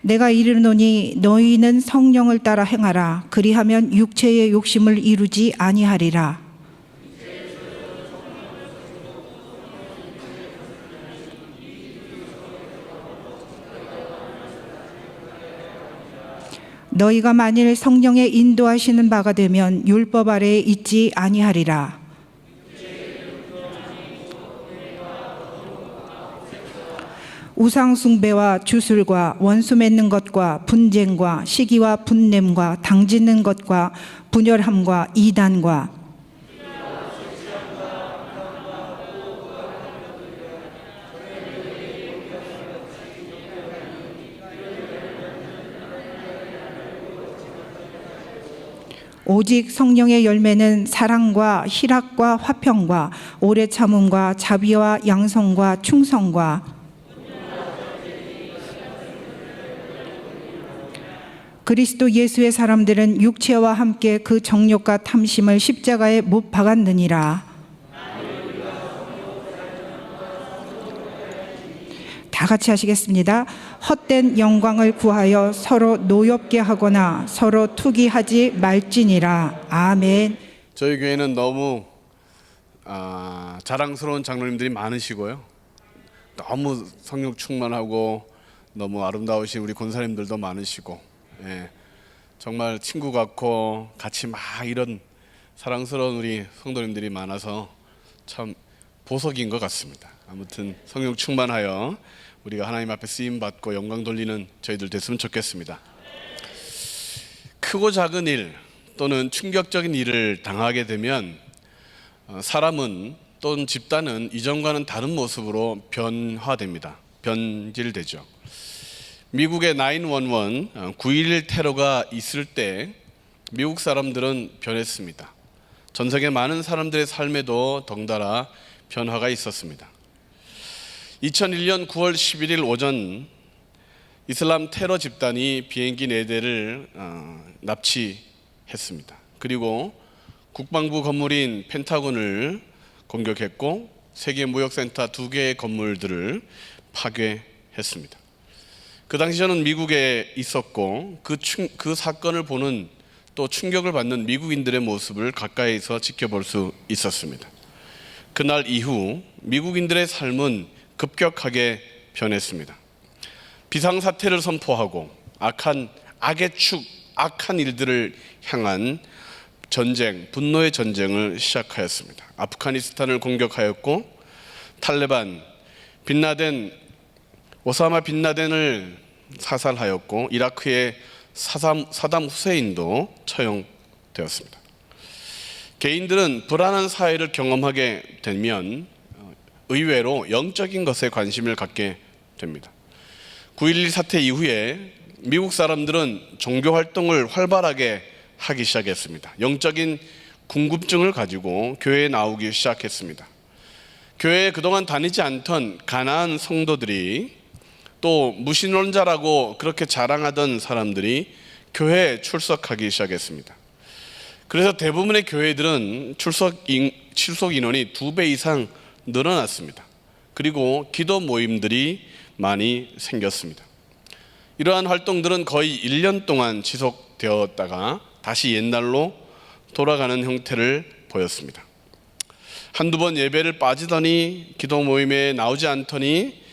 내가 이르노니 너희는 성령을 따라 행하라. 그리하면 육체의 욕심을 이루지 아니하리라. 너희가 만일 성령의 인도하시는 바가 되면 율법 아래에 있지 아니하리라. 우상 숭배와 주술과 원수 맺는 것과 분쟁과 시기와 분냄과 당짓는 것과 분열함과 이단과 오직 성령의 열매는 사랑과 희락과 화평과 오래 참음과 자비와 양성과 충성과 그리스도 예수의 사람들은 육체와 함께 그 정욕과 탐심을 십자가에 못 박았느니라. 다 같이 하시겠습니다. 헛된 영광을 구하여 서로 노엽게 하거나 서로 투기하지 말지니라. 아멘. 저희 교회는 너무 자랑스러운 장로님들이 많으시고요. 너무 성령 충만하고 너무 아름다우신 우리 권사님들도 많으시고, 정말 친구 같고 같이 막 이런 사랑스러운 우리 성도님들이 많아서 참 보석인 것 같습니다. 아무튼 성령 충만하여 우리가 하나님 앞에 쓰임 받고 영광 돌리는 저희들 됐으면 좋겠습니다. 크고 작은 일 또는 충격적인 일을 당하게 되면 사람은 또는 집단은 이전과는 다른 모습으로 변화됩니다. 변질되죠. 미국의 911 9.11 테러가 있을 때 미국 사람들은 변했습니다. 전 세계 많은 사람들의 삶에도 덩달아 변화가 있었습니다. 2001년 9월 11일 오전 이슬람 테러 집단이 비행기 4대를 납치했습니다. 그리고 국방부 건물인 펜타곤을 공격했고 세계무역센터 2개의 건물들을 파괴했습니다. 그 당시 저는 미국에 있었고 그 사건을 보는 또 충격을 받는 미국인들의 모습을 가까이서 지켜볼 수 있었습니다. 그날 이후 미국인들의 삶은 급격하게 변했습니다. 비상사태를 선포하고 악한 일들을 향한 전쟁, 분노의 전쟁을 시작하였습니다. 아프가니스탄을 공격하였고 탈레반, 오사마 빈라덴을 사살하였고 이라크의 사담 후세인도 처형되었습니다. 개인들은 불안한 사회를 경험하게 되면 의외로 영적인 것에 관심을 갖게 됩니다. 9.11 사태 이후에 미국 사람들은 종교 활동을 활발하게 하기 시작했습니다. 영적인 궁금증을 가지고 교회에 나오기 시작했습니다. 교회에 그동안 다니지 않던 가난한 성도들이 또 무신론자라고 그렇게 자랑하던 사람들이 교회에 출석하기 시작했습니다. 그래서 대부분의 교회들은 출석 인원이 2배 이상 늘어났습니다. 그리고 기도 모임들이 많이 생겼습니다. 이러한 활동들은 거의 1년 동안 지속되었다가 다시 옛날로 돌아가는 형태를 보였습니다. 한두 번 예배를 빠지더니 기도 모임에 나오지 않더니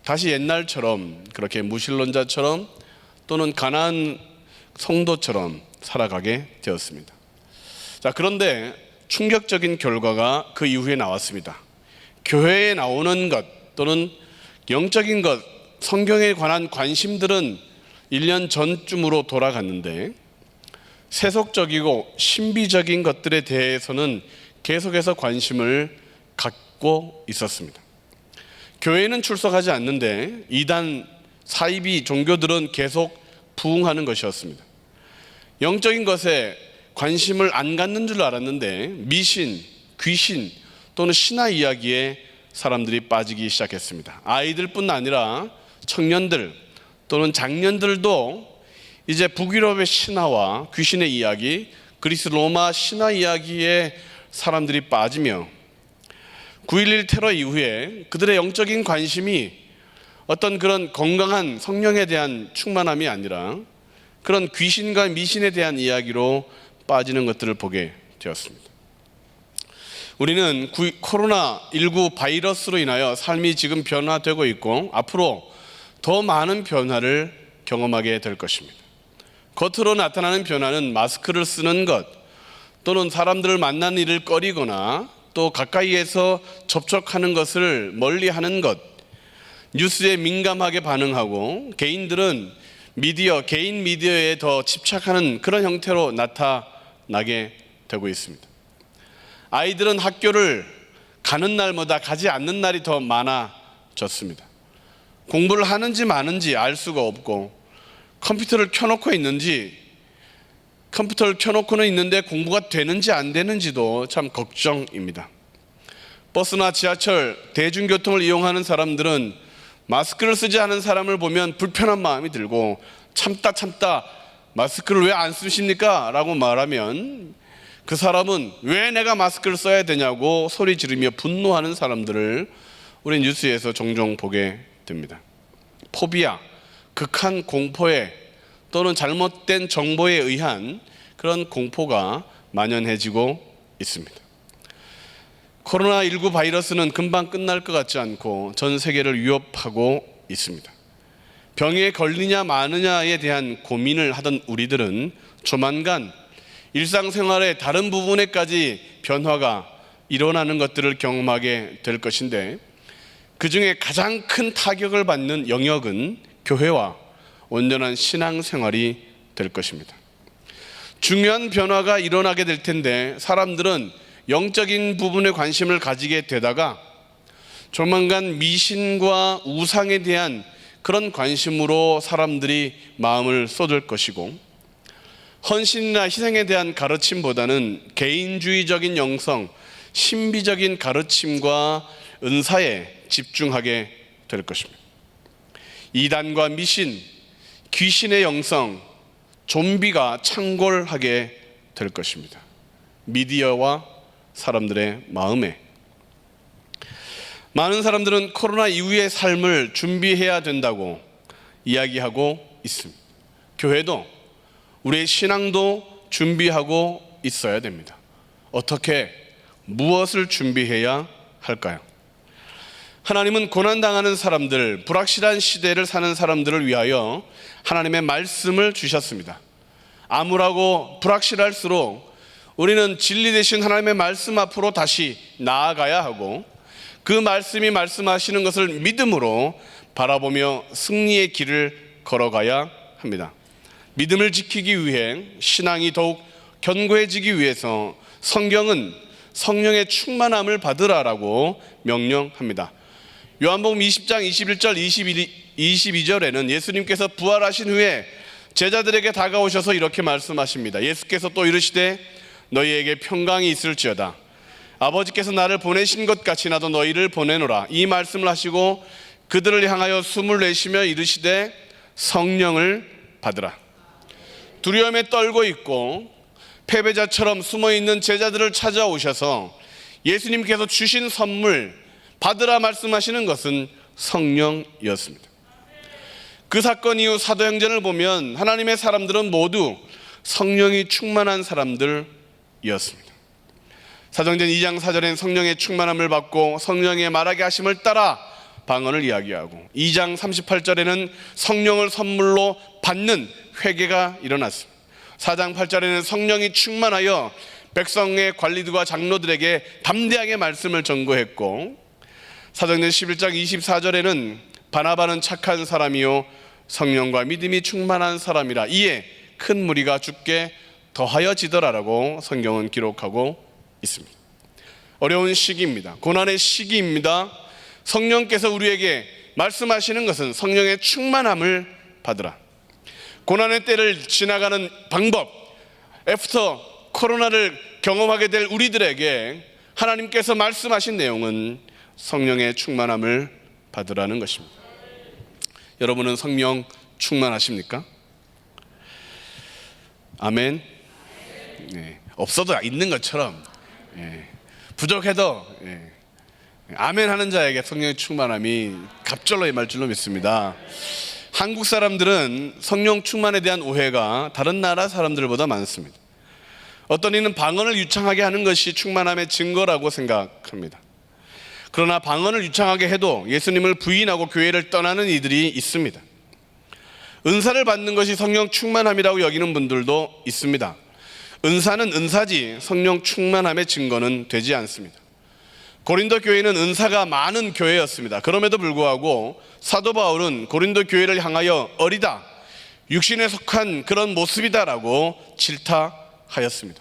다시 옛날처럼 그렇게 무신론자처럼 또는 가난한 성도처럼 살아가게 되었습니다. 그런데 충격적인 결과가 그 이후에 나왔습니다. 교회에 나오는 것 또는 영적인 것, 성경에 관한 관심들은 1년 전쯤으로 돌아갔는데 세속적이고 신비적인 것들에 대해서는 계속해서 관심을 갖고 있었습니다. 교회는 출석하지 않는데 이단 사이비 종교들은 계속 부흥하는 것이었습니다. 영적인 것에 관심을 안 갖는 줄 알았는데 미신, 귀신 또는 신화 이야기에 사람들이 빠지기 시작했습니다. 아이들뿐 아니라 청년들 또는 장년들도 이제 북유럽의 신화와 귀신의 이야기, 그리스 로마 신화 이야기에 사람들이 빠지며 9.11 테러 이후에 그들의 영적인 관심이 어떤 그런 건강한 성령에 대한 충만함이 아니라 그런 귀신과 미신에 대한 이야기로 빠지는 것들을 보게 되었습니다. 우리는 코로나19 바이러스로 인하여 삶이 지금 변화되고 있고 앞으로 더 많은 변화를 경험하게 될 것입니다. 겉으로 나타나는 변화는 마스크를 쓰는 것, 또는 사람들을 만나는 일을 꺼리거나 또 가까이에서 접촉하는 것을 멀리하는 것, 뉴스에 민감하게 반응하고 개인들은 개인 미디어에 더 집착하는 그런 형태로 나타나게 되고 있습니다. 아이들은 학교를 가는 날보다 가지 않는 날이 더 많아졌습니다. 공부를 하는지 마는지 알 수가 없고 컴퓨터를 켜놓고는 있는데 공부가 되는지 안 되는지도 참 걱정입니다. 버스나 지하철, 대중교통을 이용하는 사람들은 마스크를 쓰지 않은 사람을 보면 불편한 마음이 들고 참다 마스크를 왜 안 쓰십니까? 라고 말하면 그 사람은 왜 내가 마스크를 써야 되냐고 소리 지르며 분노하는 사람들을 우리 뉴스에서 종종 보게 됩니다. 포비아, 극한 공포에 또는 잘못된 정보에 의한 그런 공포가 만연해지고 있습니다. 코로나19 바이러스는 금방 끝날 것 같지 않고 전 세계를 위협하고 있습니다. 병에 걸리냐 마느냐에 대한 고민을 하던 우리들은 조만간 일상생활의 다른 부분에까지 변화가 일어나는 것들을 경험하게 될 것인데 그 중에 가장 큰 타격을 받는 영역은 교회와 온전한 신앙생활이 될 것입니다. 중요한 변화가 일어나게 될 텐데 사람들은 영적인 부분에 관심을 가지게 되다가 조만간 미신과 우상에 대한 그런 관심으로 사람들이 마음을 쏟을 것이고 헌신이나 희생에 대한 가르침보다는 개인주의적인 영성, 신비적인 가르침과 은사에 집중하게 될 것입니다. 이단과 미신, 귀신의 영성, 좀비가 창궐하게 될 것입니다. 미디어와 사람들의 마음에. 많은 사람들은 코로나 이후의 삶을 준비해야 된다고 이야기하고 있습니다. 교회도 우리의 신앙도 준비하고 있어야 됩니다. 어떻게, 무엇을 준비해야 할까요? 하나님은 고난당하는 사람들, 불확실한 시대를 사는 사람들을 위하여 하나님의 말씀을 주셨습니다. 암울하고 불확실할수록 우리는 진리 되신 하나님의 말씀 앞으로 다시 나아가야 하고 그 말씀이 말씀하시는 것을 믿음으로 바라보며 승리의 길을 걸어가야 합니다. 믿음을 지키기 위해 신앙이 더욱 견고해지기 위해서 성경은 성령의 충만함을 받으라라고 명령합니다. 요한복음 20장 21절 22절에는 예수님께서 부활하신 후에 제자들에게 다가오셔서 이렇게 말씀하십니다. 예수께서 또 이르시되 너희에게 평강이 있을지어다. 아버지께서 나를 보내신 것 같이 나도 너희를 보내노라. 이 말씀을 하시고 그들을 향하여 숨을 내쉬며 이르시되 성령을 받으라. 두려움에 떨고 있고 패배자처럼 숨어있는 제자들을 찾아오셔서 예수님께서 주신 선물 받으라 말씀하시는 것은 성령이었습니다. 그 사건 이후 사도행전을 보면 하나님의 사람들은 모두 성령이 충만한 사람들이었습니다. 사도행전 2장 4절엔 성령의 충만함을 받고 성령의 말하게 하심을 따라 방언을 이야기하고 2장 38절에는 성령을 선물로 받는 회개가 일어났습니다. 4장 8절에는 성령이 충만하여 백성의 관리들과 장로들에게 담대하게 말씀을 전거했고 사도행전 11장 24절에는 바나바는 착한 사람이요 성령과 믿음이 충만한 사람이라 이에 큰 무리가 주께 더하여지더라라고 성경은 기록하고 있습니다. 어려운 시기입니다. 고난의 시기입니다. 성령께서 우리에게 말씀하시는 것은 성령의 충만함을 받으라. 고난의 때를 지나가는 방법, 애프터 코로나를 경험하게 될 우리들에게 하나님께서 말씀하신 내용은 성령의 충만함을 받으라는 것입니다. 여러분은 성령 충만하십니까? 아멘. 네. 없어도 있는 것처럼 부족해도 아멘 하는 자에게 성령의 충만함이 갑절로 임할 줄로 믿습니다. 한국 사람들은 성령 충만에 대한 오해가 다른 나라 사람들보다 많습니다. 어떤 이는 방언을 유창하게 하는 것이 충만함의 증거라고 생각합니다. 그러나 방언을 유창하게 해도 예수님을 부인하고 교회를 떠나는 이들이 있습니다. 은사를 받는 것이 성령 충만함이라고 여기는 분들도 있습니다. 은사는 은사지 성령 충만함의 증거는 되지 않습니다. 고린도 교회는 은사가 많은 교회였습니다. 그럼에도 불구하고 사도 바울은 고린도 교회를 향하여 어리다, 육신에 속한 그런 모습이다라고 질타하였습니다.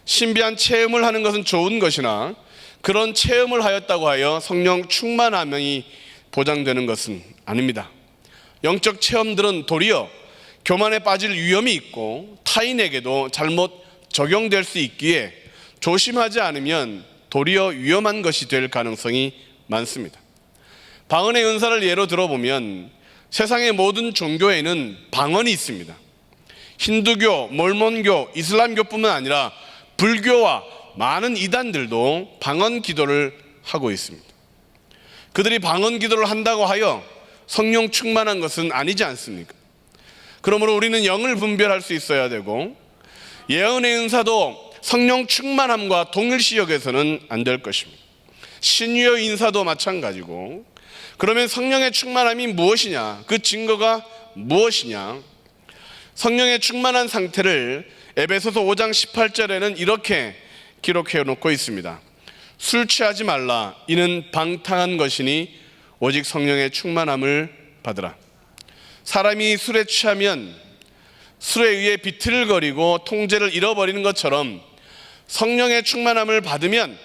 신비한 체험을 하는 것은 좋은 것이나 그런 체험을 하였다고 하여 성령 충만함이 보장되는 것은 아닙니다. 영적 체험들은 도리어 교만에 빠질 위험이 있고 타인에게도 잘못 적용될 수 있기에 조심하지 않으면 도리어 위험한 것이 될 가능성이 많습니다. 방언의 은사를 예로 들어보면 세상의 모든 종교에는 방언이 있습니다. 힌두교, 몰몬교, 이슬람교뿐만 아니라 불교와 많은 이단들도 방언 기도를 하고 있습니다. 그들이 방언 기도를 한다고 하여 성령 충만한 것은 아니지 않습니까? 그러므로 우리는 영을 분별할 수 있어야 되고 예언의 은사도 성령 충만함과 동일시 여겨서는 안 될 것입니다. 신유의 인사도 마찬가지고, 그러면 성령의 충만함이 무엇이냐? 그 증거가 무엇이냐? 성령의 충만한 상태를 에베소서 5장 18절에는 이렇게 기록해 놓고 있습니다. 술 취하지 말라. 이는 방탕한 것이니 오직 성령의 충만함을 받으라. 사람이 술에 취하면 술에 의해 비틀거리고 통제를 잃어버리는 것처럼 성령의 충만함을 받으면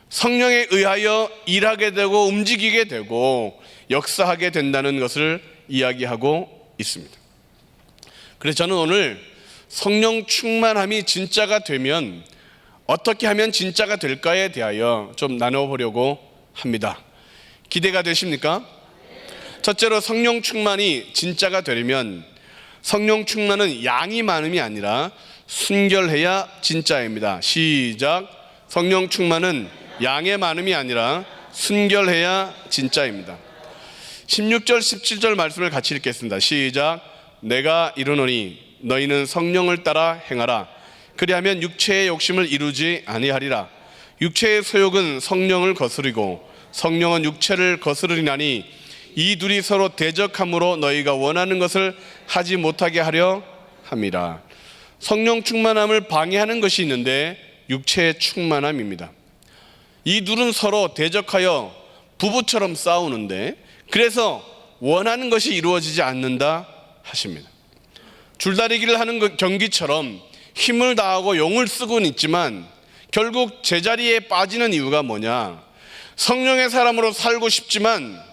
성령에 의하여 일하게 되고 움직이게 되고 역사하게 된다는 것을 이야기하고 있습니다. 그래서 저는 오늘 성령 충만함이 진짜가 되면 어떻게 하면 진짜가 될까에 대하여 좀 나눠보려고 합니다. 기대가 되십니까? 첫째로 성령 충만이 진짜가 되려면 성령 충만은 양이 많음이 아니라 순결해야 진짜입니다. 시작. 성령 충만은 양의 많음이 아니라 순결해야 진짜입니다. 16절 17절 말씀을 같이 읽겠습니다. 시작. 내가 이르노니 너희는 성령을 따라 행하라. 그리하면 육체의 욕심을 이루지 아니하리라. 육체의 소욕은 성령을 거스르고 성령은 육체를 거스르리나니 이 둘이 서로 대적함으로 너희가 원하는 것을 하지 못하게 하려 함이라. 성령 충만함을 방해하는 것이 있는데 육체의 충만함입니다. 이 둘은 서로 대적하여 부부처럼 싸우는데 그래서 원하는 것이 이루어지지 않는다 하십니다. 줄다리기를 하는 경기처럼 힘을 다하고 용을 쓰고는 있지만 결국 제자리에 빠지는 이유가 뭐냐? 성령의 사람으로 살고 싶지만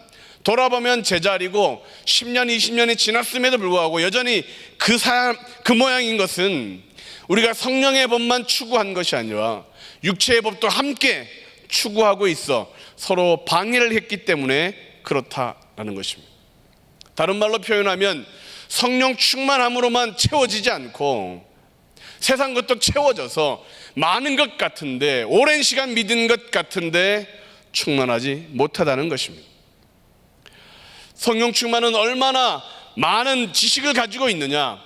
돌아보면 제자리고 10년, 20년이 지났음에도 불구하고 여전히 그 모양인 것은 우리가 성령의 법만 추구한 것이 아니라 육체의 법도 함께 추구하고 있어 서로 방해를 했기 때문에 그렇다라는 것입니다. 다른 말로 표현하면 성령 충만함으로만 채워지지 않고 세상 것도 채워져서 많은 것 같은데 오랜 시간 믿은 것 같은데 충만하지 못하다는 것입니다. 성령 충만은 얼마나 많은 지식을 가지고 있느냐,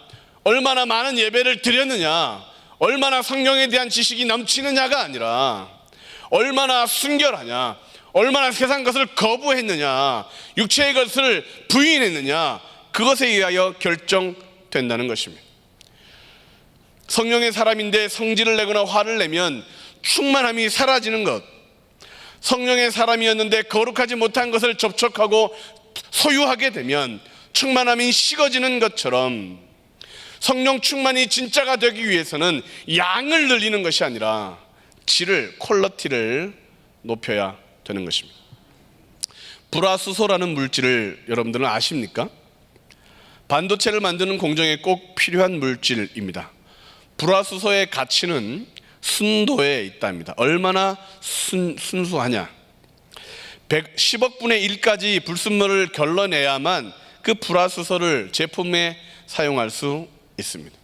얼마나 많은 예배를 드렸느냐, 얼마나 성령에 대한 지식이 넘치느냐가 아니라 얼마나 순결하냐, 얼마나 세상 것을 거부했느냐, 육체의 것을 부인했느냐, 그것에 의하여 결정된다는 것입니다. 성령의 사람인데 성질을 내거나 화를 내면 충만함이 사라지는 것, 성령의 사람이었는데 거룩하지 못한 것을 접촉하고 소유하게 되면 충만함이 식어지는 것처럼 성령 충만이 진짜가 되기 위해서는 양을 늘리는 것이 아니라 질을, 퀄리티를 높여야 되는 것입니다. 불화수소라는 물질을 여러분들은 아십니까? 반도체를 만드는 공정에 꼭 필요한 물질입니다. 불화수소의 가치는 순도에 있답니다. 얼마나 순수하냐. 110억 분의 1까지 불순물을 걸러내야만 그 불화수소를 제품에 사용할 수 있습니다.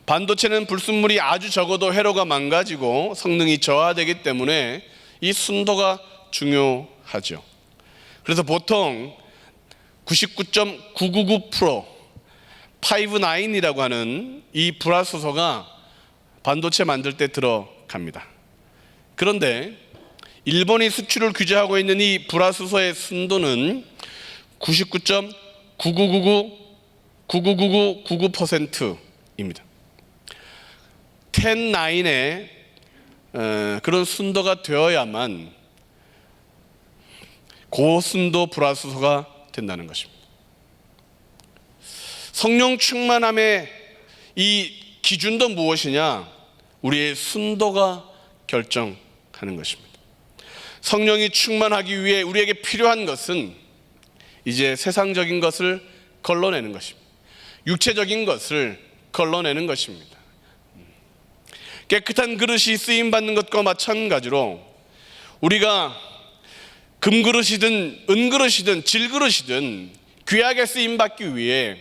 반도체는 불순물이 아주 적어도 회로가 망가지고 성능이 저하되기 때문에 이 순도가 중요하죠. 그래서 보통 99.999% 59이라고 하는 이 불화수소가 반도체 만들 때 들어갑니다. 그런데 일본이 수출을 규제하고 있는 이 불화수소의 순도는 99.999999999%입니다. 10-9의 그런 순도가 되어야만 고순도 불화수소가 된다는 것입니다. 성령 충만함의 이 기준도 무엇이냐? 우리의 순도가 결정하는 것입니다. 성령이 충만하기 위해 우리에게 필요한 것은 이제 세상적인 것을 걸러내는 것입니다. 육체적인 것을 걸러내는 것입니다. 깨끗한 그릇이 쓰임받는 것과 마찬가지로 우리가 금그릇이든 은그릇이든 질그릇이든 귀하게 쓰임받기 위해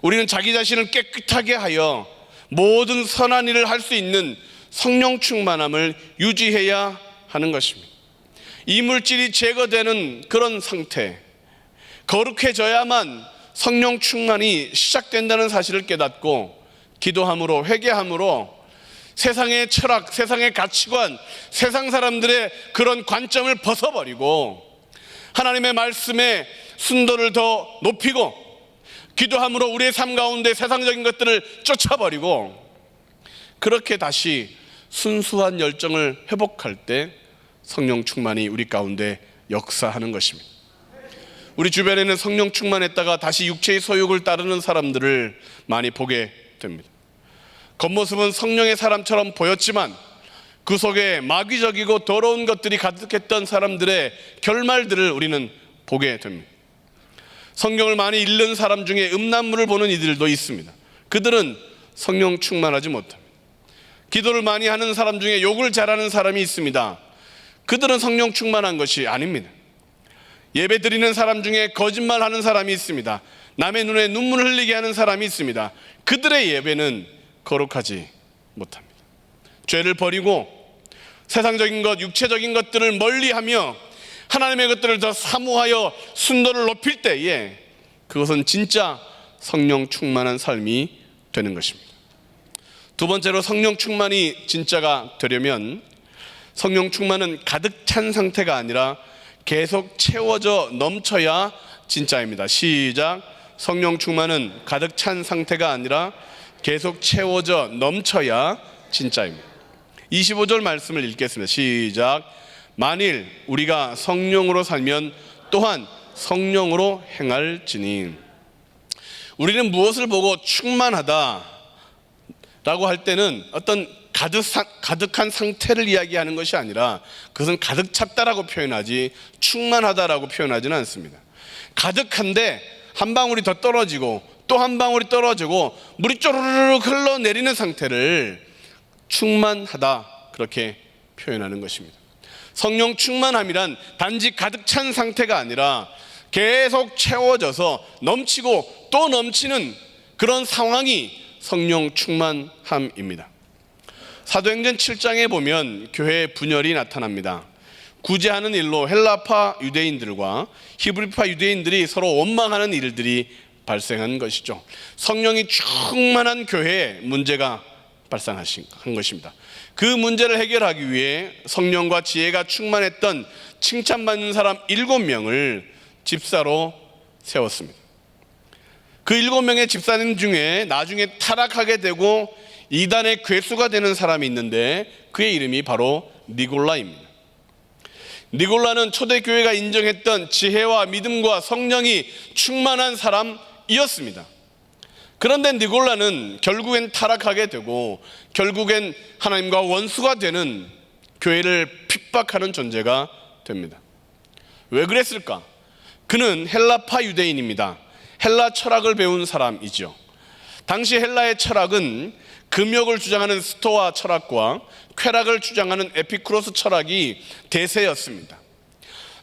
우리는 자기 자신을 깨끗하게 하여 모든 선한 일을 할 수 있는 성령 충만함을 유지해야 하는 것입니다. 이물질이 제거되는 그런 상태, 거룩해져야만 성령 충만이 시작된다는 사실을 깨닫고 기도함으로, 회개함으로 세상의 철학, 세상의 가치관, 세상 사람들의 그런 관점을 벗어버리고 하나님의 말씀의 순도를 더 높이고 기도함으로 우리의 삶 가운데 세상적인 것들을 쫓아버리고 그렇게 다시 순수한 열정을 회복할 때 성령 충만이 우리 가운데 역사하는 것입니다. 우리 주변에는 성령 충만했다가 다시 육체의 소욕을 따르는 사람들을 많이 보게 됩니다. 겉모습은 성령의 사람처럼 보였지만 그 속에 마귀적이고 더러운 것들이 가득했던 사람들의 결말들을 우리는 보게 됩니다. 성경을 많이 읽는 사람 중에 음란물을 보는 이들도 있습니다. 그들은 성령 충만하지 못합니다. 기도를 많이 하는 사람 중에 욕을 잘하는 사람이 있습니다. 그들은 성령 충만한 것이 아닙니다. 예배 드리는 사람 중에 거짓말하는 사람이 있습니다. 남의 눈에 눈물을 흘리게 하는 사람이 있습니다. 그들의 예배는 거룩하지 못합니다. 죄를 버리고 세상적인 것, 육체적인 것들을 멀리하며 하나님의 것들을 더 사모하여 순도를 높일 때에 그것은 진짜 성령 충만한 삶이 되는 것입니다. 두 번째로 성령 충만이 진짜가 되려면 성령 충만은 가득 찬 상태가 아니라 계속 채워져 넘쳐야 진짜입니다. 시작. 성령 충만은 가득 찬 상태가 아니라 계속 채워져 넘쳐야 진짜입니다. 25절 말씀을 읽겠습니다. 시작. 만일 우리가 성령으로 살면 또한 성령으로 행할지니. 우리는 무엇을 보고 충만하다 라고 할 때는 어떤 가득한 상태를 이야기하는 것이 아니라 그것은 가득 찼다라고 표현하지 충만하다라고 표현하지는 않습니다. 가득한데 한 방울이 더 떨어지고 또 한 방울이 떨어지고 물이 쪼르르륵 흘러내리는 상태를 충만하다 그렇게 표현하는 것입니다. 성령 충만함이란 단지 가득 찬 상태가 아니라 계속 채워져서 넘치고 또 넘치는 그런 상황이 성령 충만함입니다. 사도행전 7장에 보면 교회의 분열이 나타납니다. 구제하는 일로 헬라파 유대인들과 히브리파 유대인들이 서로 원망하는 일들이 발생한 것이죠. 성령이 충만한 교회에 문제가 발생한 것입니다. 그 문제를 해결하기 위해 성령과 지혜가 충만했던 칭찬받는 사람 7명을 집사로 세웠습니다. 그 7명의 집사님 중에 나중에 타락하게 되고 이단의 괴수가 되는 사람이 있는데 그의 이름이 바로 니골라입니다. 니골라는 초대교회가 인정했던 지혜와 믿음과 성령이 충만한 사람이었습니다. 그런데 니골라는 결국엔 타락하게 되고 결국엔 하나님과 원수가 되는 교회를 핍박하는 존재가 됩니다. 왜 그랬을까? 그는 헬라파 유대인입니다. 헬라 철학을 배운 사람이죠. 당시 헬라의 철학은 금욕을 주장하는 스토아 철학과 쾌락을 주장하는 에피쿠로스 철학이 대세였습니다.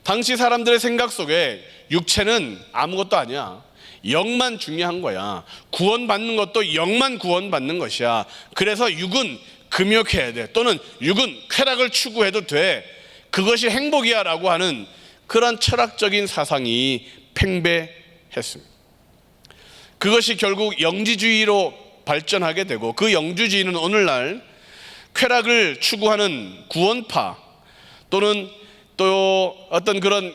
당시 사람들의 생각 속에 육체는 아무것도 아니야. 영만 중요한 거야. 구원받는 것도 영만 구원받는 것이야. 그래서 육은 금욕해야 돼. 또는 육은 쾌락을 추구해도 돼. 그것이 행복이야 라고 하는 그런 철학적인 사상이 팽배했습니다. 그것이 결국 영지주의로 발전하게 되고, 그 영지주의는 오늘날 쾌락을 추구하는 구원파 또는 또 어떤 그런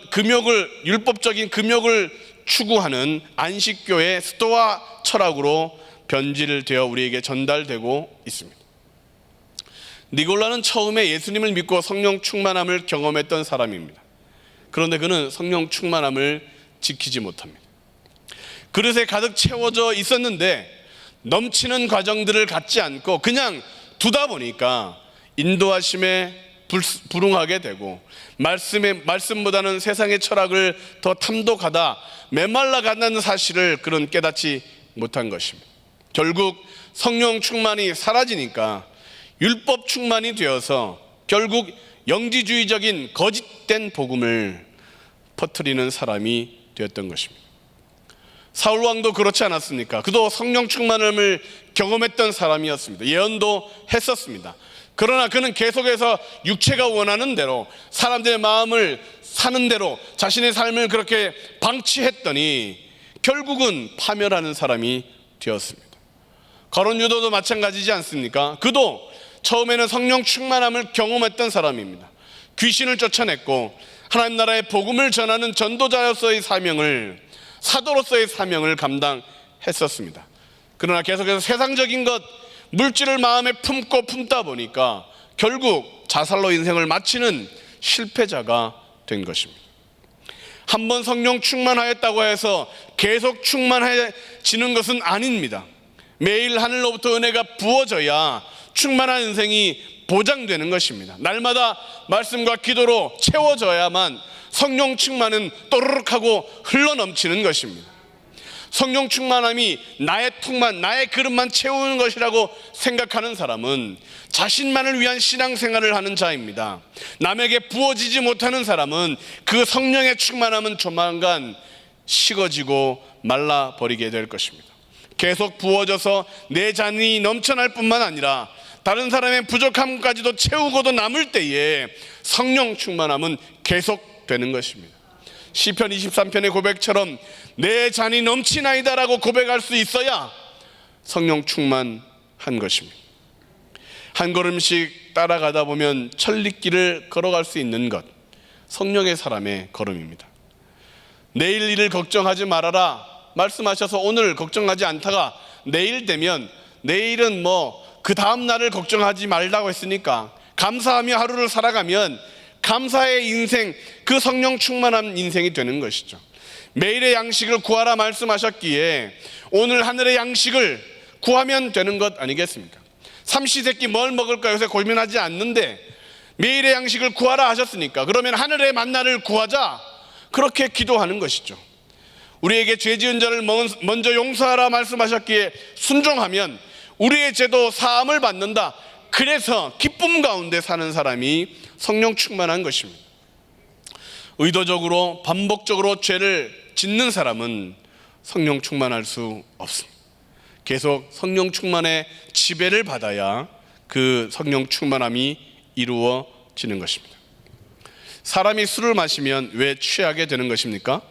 율법적인 금욕을 추구하는 안식교의 스토아 철학으로 변질되어 우리에게 전달되고 있습니다. 니골라는 처음에 예수님을 믿고 성령 충만함을 경험했던 사람입니다. 그런데 그는 성령 충만함을 지키지 못합니다. 그릇에 가득 채워져 있었는데 넘치는 과정들을 갖지 않고 그냥 두다 보니까 인도하심에 불응하게 되고, 말씀보다는 세상의 철학을 더 탐독하다 메말라 간다는 사실을 그는 깨닫지 못한 것입니다. 결국 성령 충만이 사라지니까 율법 충만이 되어서 결국 영지주의적인 거짓된 복음을 퍼뜨리는 사람이 되었던 것입니다. 사울 왕도 그렇지 않았습니까? 그도 성령 충만함을 경험했던 사람이었습니다. 예언도 했었습니다. 그러나 그는 계속해서 육체가 원하는 대로, 사람들의 마음을 사는 대로 자신의 삶을 그렇게 방치했더니 결국은 파멸하는 사람이 되었습니다. 거론 유다도 마찬가지지 않습니까? 그도 처음에는 성령 충만함을 경험했던 사람입니다. 귀신을 쫓아냈고 하나님 나라의 복음을 전하는 전도자로서의 사명을, 사도로서의 사명을 감당했었습니다. 그러나 계속해서 세상적인 것, 물질을 마음에 품다 보니까 결국 자살로 인생을 마치는 실패자가 된 것입니다. 한번 성령 충만하였다고 해서 계속 충만해지는 것은 아닙니다. 매일 하늘로부터 은혜가 부어져야 충만한 인생이 보장되는 것입니다. 날마다 말씀과 기도로 채워져야만 성령 충만은 또르륵 하고 흘러넘치는 것입니다. 성령 충만함이 나의 통만, 나의 그릇만 채우는 것이라고 생각하는 사람은 자신만을 위한 신앙생활을 하는 자입니다. 남에게 부어지지 못하는 사람은 그 성령의 충만함은 조만간 식어지고 말라버리게 될 것입니다. 계속 부어져서 내 잔이 넘쳐날 뿐만 아니라 다른 사람의 부족함까지도 채우고도 남을 때에 성령 충만함은 계속되는 것입니다. 시편 23편의 고백처럼 내 잔이 넘치나이다라고 고백할 수 있어야 성령 충만한 것입니다. 한 걸음씩 따라가다 보면 천리길을 걸어갈 수 있는 것, 성령의 사람의 걸음입니다. 내일 일을 걱정하지 말아라 말씀하셔서 오늘 걱정하지 않다가 내일 되면, 내일은 그 다음 날을 걱정하지 말라고 했으니까 감사하며 하루를 살아가면 감사의 인생, 그 성령 충만한 인생이 되는 것이죠. 매일의 양식을 구하라 말씀하셨기에 오늘 하늘의 양식을 구하면 되는 것 아니겠습니까? 삼시세끼 뭘 먹을까 요새 고민하지 않는데 매일의 양식을 구하라 하셨으니까 그러면 하늘의 만나를 구하자, 그렇게 기도하는 것이죠. 우리에게 죄 지은 자를 먼저 용서하라 말씀하셨기에 순종하면 우리의 죄도 사함을 받는다. 그래서 기쁨 가운데 사는 사람이 성령 충만한 것입니다. 의도적으로 반복적으로 죄를 짓는 사람은 성령 충만할 수 없습니다. 계속 성령 충만의 지배를 받아야 그 성령 충만함이 이루어지는 것입니다. 사람이 술을 마시면 왜 취하게 되는 것입니까?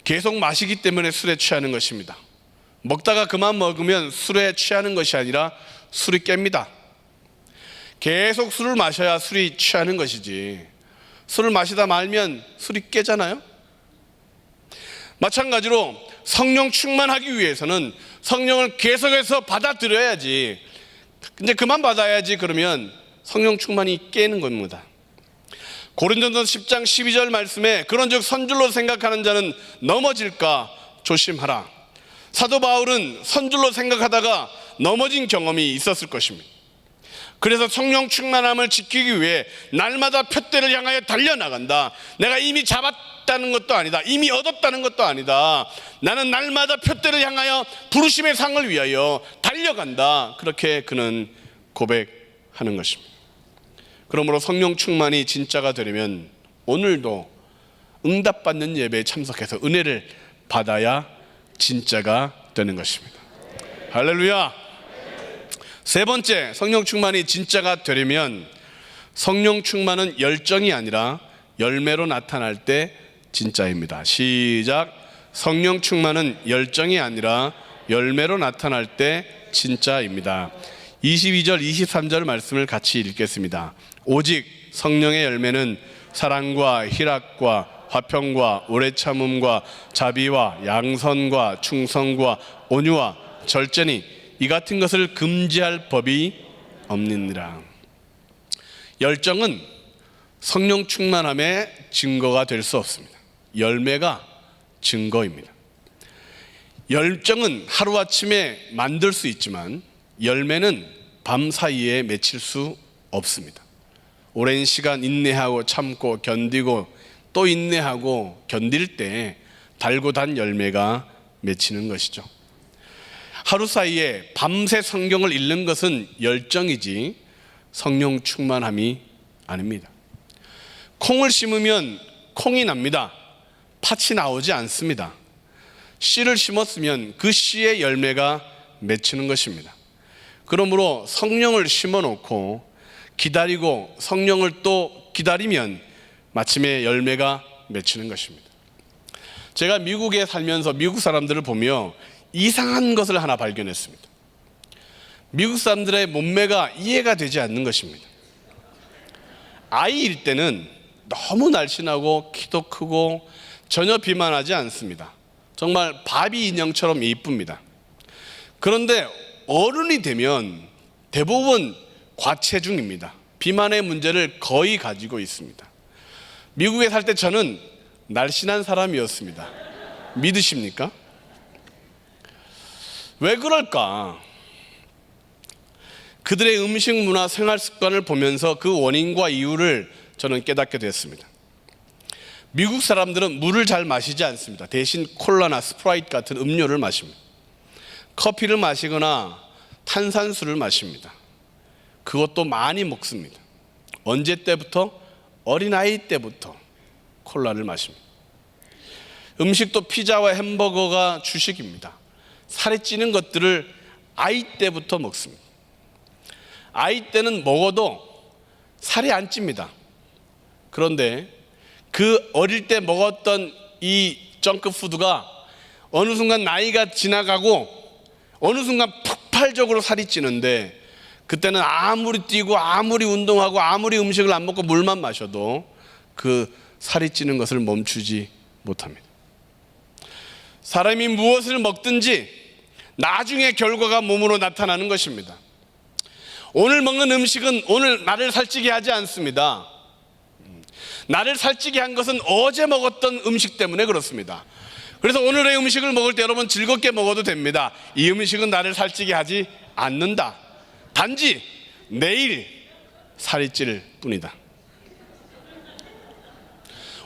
계속 마시기 때문에 술에 취하는 것입니다. 먹다가 그만 먹으면 술에 취하는 것이 아니라 술이 깹니다. 계속 술을 마셔야 술이 취하는 것이지, 술을 마시다 말면 술이 깨잖아요. 마찬가지로 성령 충만하기 위해서는 성령을 계속해서 받아들여야지, 이제 그만 받아야지 그러면 성령 충만이 깨는 겁니다. 고린도전서 10장 12절 말씀에 그런즉 선줄로 생각하는 자는 넘어질까 조심하라. 사도 바울은 선줄로 생각하다가 넘어진 경험이 있었을 것입니다. 그래서 성령 충만함을 지키기 위해 날마다 푯대를 향하여 달려나간다. 내가 이미 잡았다는 것도 아니다, 이미 얻었다는 것도 아니다. 나는 날마다 푯대를 향하여 부르심의 상을 위하여 달려간다. 그렇게 그는 고백하는 것입니다. 그러므로 성령 충만이 진짜가 되려면 오늘도 응답받는 예배에 참석해서 은혜를 받아야 진짜가 되는 것입니다. 할렐루야. 세 번째, 성령 충만이 진짜가 되려면 성령 충만은 열정이 아니라 열매로 나타날 때 진짜입니다. 시작. 성령 충만은 열정이 아니라 열매로 나타날 때 진짜입니다. 22절 23절 말씀을 같이 읽겠습니다. 오직 성령의 열매는 사랑과 희락과 화평과 오래 참음과 자비와 양선과 충성과 온유와 절제니 이 같은 것을 금지할 법이 없느니라. 열정은 성령 충만함의 증거가 될 수 없습니다. 열매가 증거입니다. 열정은 하루아침에 만들 수 있지만 열매는 밤 사이에 맺힐 수 없습니다. 오랜 시간 인내하고 참고 견디고 또 인내하고 견딜 때 달고 단 열매가 맺히는 것이죠. 하루 사이에 밤새 성경을 읽는 것은 열정이지 성령 충만함이 아닙니다. 콩을 심으면 콩이 납니다. 팥이 나오지 않습니다. 씨를 심었으면 그 씨의 열매가 맺히는 것입니다. 그러므로 성령을 심어놓고 기다리고 성령을 또 기다리면 마침내 열매가 맺히는 것입니다. 제가 미국에 살면서 미국 사람들을 보며 이상한 것을 하나 발견했습니다. 미국 사람들의 몸매가 이해가 되지 않는 것입니다. 아이일 때는 너무 날씬하고 키도 크고 전혀 비만하지 않습니다. 정말 바비 인형처럼 이쁩니다. 그런데 어른이 되면 대부분 과체중입니다. 비만의 문제를 거의 가지고 있습니다. 미국에 살 때 저는 날씬한 사람이었습니다. 믿으십니까? 왜 그럴까? 그들의 음식 문화, 생활 습관을 보면서 그 원인과 이유를 저는 깨닫게 됐습니다. 미국 사람들은 물을 잘 마시지 않습니다. 대신 콜라나 스프라이트 같은 음료를 마십니다. 커피를 마시거나 탄산수를 마십니다. 그것도 많이 먹습니다. 언제 때부터? 어린아이 때부터 콜라를 마십니다. 음식도 피자와 햄버거가 주식입니다. 살이 찌는 것들을 아이 때부터 먹습니다. 아이 때는 먹어도 살이 안 찝니다. 그런데 그 어릴 때 먹었던 이 정크푸드가 어느 순간 나이가 지나가고 어느 순간 폭발적으로 살이 찌는데 그때는 아무리 뛰고 아무리 운동하고 아무리 음식을 안 먹고 물만 마셔도 그 살이 찌는 것을 멈추지 못합니다. 사람이 무엇을 먹든지 나중에 결과가 몸으로 나타나는 것입니다. 오늘 먹는 음식은 오늘 나를 살찌게 하지 않습니다. 나를 살찌게 한 것은 어제 먹었던 음식 때문에 그렇습니다. 그래서 오늘의 음식을 먹을 때 여러분 즐겁게 먹어도 됩니다. 이 음식은 나를 살찌게 하지 않는다. 단지 내일 살이 찔 뿐이다.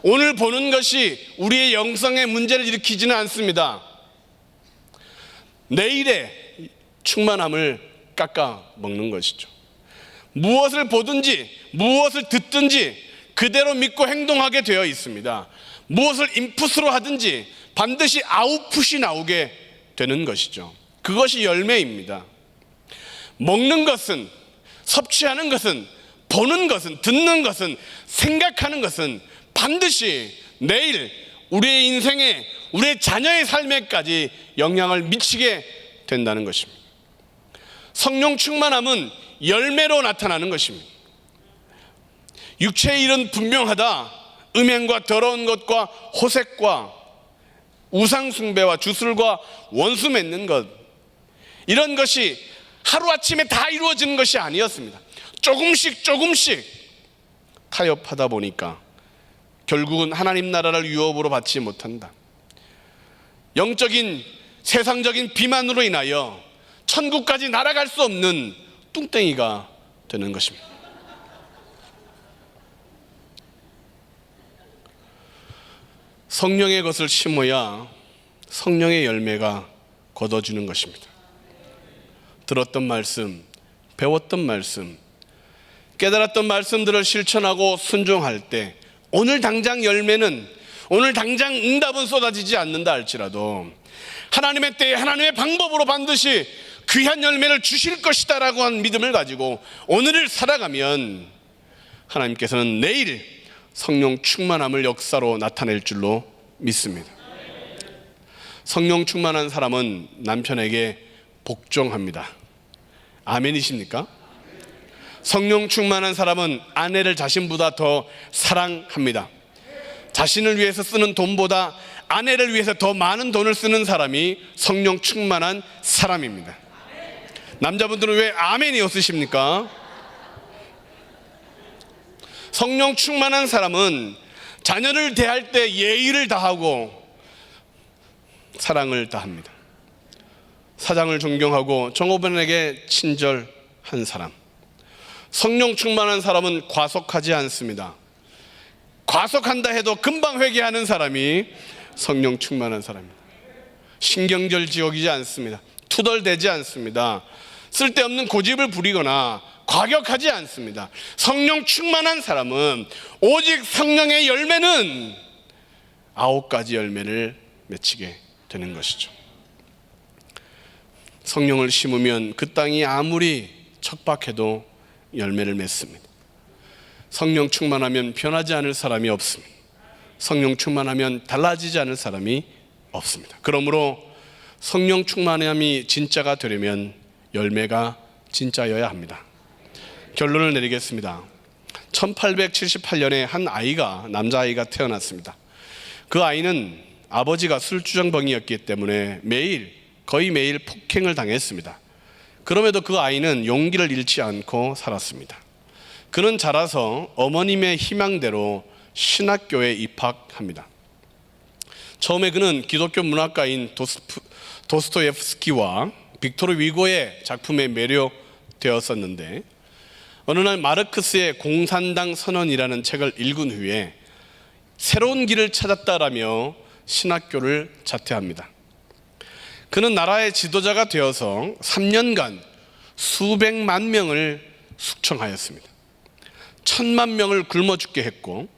오늘 보는 것이 우리의 영성에 문제를 일으키지는 않습니다. 내일의 충만함을 깎아 먹는 것이죠. 무엇을 보든지 무엇을 듣든지 그대로 믿고 행동하게 되어 있습니다. 무엇을 인풋으로 하든지 반드시 아웃풋이 나오게 되는 것이죠. 그것이 열매입니다. 먹는 것은, 섭취하는 것은, 보는 것은, 듣는 것은, 생각하는 것은 반드시 내일 우리의 인생에, 우리의 자녀의 삶에까지 영향을 미치게 된다는 것입니다. 성령 충만함은 열매로 나타나는 것입니다. 육체의 일은 분명하다. 음행과 더러운 것과 호색과 우상숭배와 주술과 원수 맺는 것, 이런 것이 하루아침에 다 이루어지는 것이 아니었습니다. 조금씩 타협하다 보니까 결국은 하나님 나라를 유업으로 받지 못한다. 영적인 세상적인 비만으로 인하여 천국까지 날아갈 수 없는 뚱땡이가 되는 것입니다. 성령의 것을 심어야 성령의 열매가 거둬지는 것입니다. 들었던 말씀, 배웠던 말씀, 깨달았던 말씀들을 실천하고 순종할 때 오늘 당장 열매는, 오늘 당장 응답은 쏟아지지 않는다 할지라도 하나님의 때에 하나님의 방법으로 반드시 귀한 열매를 주실 것이다 라고 한 믿음을 가지고 오늘을 살아가면 하나님께서는 내일 성령 충만함을 역사로 나타낼 줄로 믿습니다. 성령 충만한 사람은 남편에게 복종합니다. 아멘이십니까? 성령 충만한 사람은 아내를 자신보다 더 사랑합니다. 자신을 위해서 쓰는 돈보다 아내를 위해서 더 많은 돈을 쓰는 사람이 성령 충만한 사람입니다. 남자분들은 왜 아멘이 없으십니까? 성령 충만한 사람은 자녀를 대할 때 예의를 다하고 사랑을 다합니다. 사장을 존경하고 종업원에게 친절한 사람. 성령 충만한 사람은 과속하지 않습니다. 과속한다 해도 금방 회개하는 사람이 성령 충만한 사람입니다. 신경절 지옥이지 않습니다. 투덜대지 않습니다. 쓸데없는 고집을 부리거나 과격하지 않습니다. 성령 충만한 사람은 오직 성령의 열매는 9가지 열매를 맺히게 되는 것이죠. 성령을 심으면 그 땅이 아무리 척박해도 열매를 맺습니다. 성령 충만하면 변하지 않을 사람이 없습니다. 성령 충만하면 달라지지 않을 사람이 없습니다. 그러므로 성령 충만함이 진짜가 되려면 열매가 진짜여야 합니다. 결론을 내리겠습니다. 1878년에 한 아이가, 남자아이가 태어났습니다. 그 아이는 아버지가 술주정뱅이였기 때문에 거의 매일 폭행을 당했습니다. 그럼에도 그 아이는 용기를 잃지 않고 살았습니다. 그는 자라서 어머님의 희망대로 신학교에 입학합니다. 처음에 그는 기독교 문학가인 도스토옙스키와 빅토르 위고의 작품에 매료되었었는데 어느 날 마르크스의 공산당 선언이라는 책을 읽은 후에 새로운 길을 찾았다라며 신학교를 자퇴합니다. 그는 나라의 지도자가 되어서 3년간 수백만 명을 숙청하였습니다. 1000만 명을 굶어 죽게 했고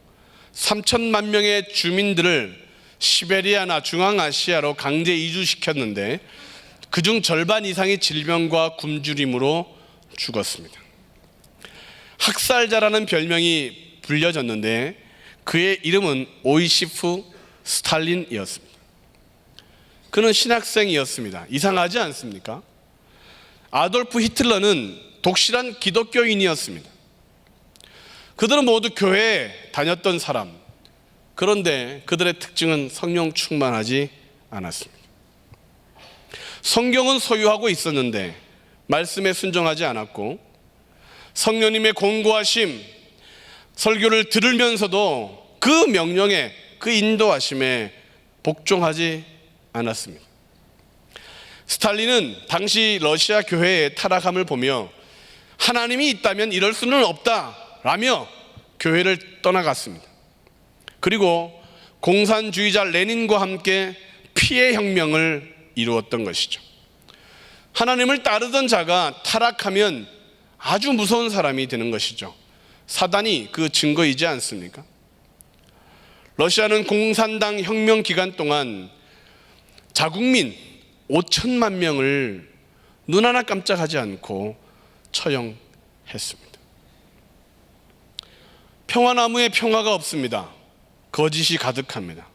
3000만 명의 주민들을 시베리아나 중앙아시아로 강제 이주시켰는데 그중 절반 이상이 질병과 굶주림으로 죽었습니다. 학살자라는 별명이 불려졌는데 그의 이름은 오이시프 스탈린이었습니다. 그는 신학생이었습니다. 이상하지 않습니까? 아돌프 히틀러는 독실한 기독교인이었습니다. 그들은 모두 교회에 다녔던 사람. 그런데 그들의 특징은 성령 충만하지 않았습니다. 성경은 소유하고 있었는데 말씀에 순종하지 않았고 성령님의 권고하심, 설교를 들으면서도 그 명령에, 그 인도하심에 복종하지 않았습니다. 스탈린은 당시 러시아 교회의 타락함을 보며 하나님이 있다면 이럴 수는 없다라며 교회를 떠나갔습니다. 그리고 공산주의자 레닌과 함께 피해 혁명을 이루었던 것이죠. 하나님을 따르던 자가 타락하면 아주 무서운 사람이 되는 것이죠. 사단이 그 증거이지 않습니까? 러시아는 공산당 혁명 기간 동안 자국민 5천만 명을 눈 하나 깜짝하지 않고 처형했습니다. 평화나무에 평화가 없습니다. 거짓이 가득합니다.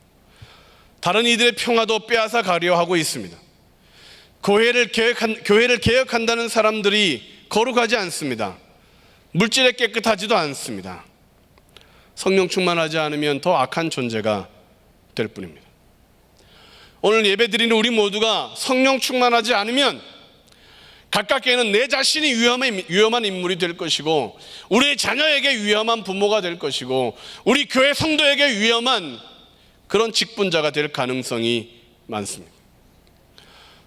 다른 이들의 평화도 빼앗아 가려 하고 있습니다. 교회를 개혁한다는 사람들이 거룩하지 않습니다. 물질에 깨끗하지도 않습니다. 성령 충만하지 않으면 더 악한 존재가 될 뿐입니다. 오늘 예배드리는 우리 모두가 성령 충만하지 않으면 가깝게는 내 자신이 위험한 인물이 될 것이고 우리 자녀에게 위험한 부모가 될 것이고 우리 교회 성도에게 위험한 그런 직분자가 될 가능성이 많습니다.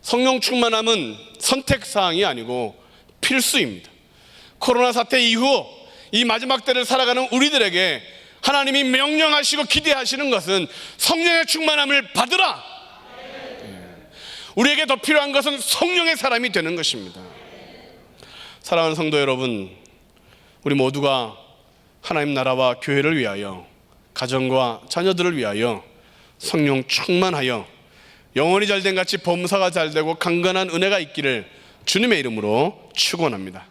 성령 충만함은 선택사항이 아니고 필수입니다. 코로나 사태 이후 이 마지막 때를 살아가는 우리들에게 하나님이 명령하시고 기대하시는 것은 성령의 충만함을 받으라. 우리에게 더 필요한 것은 성령의 사람이 되는 것입니다. 사랑하는 성도 여러분, 우리 모두가 하나님 나라와 교회를 위하여 가정과 자녀들을 위하여 성령 충만하여 영혼이 잘된 같이 범사가 잘되고 강건한 은혜가 있기를 주님의 이름으로 축원합니다.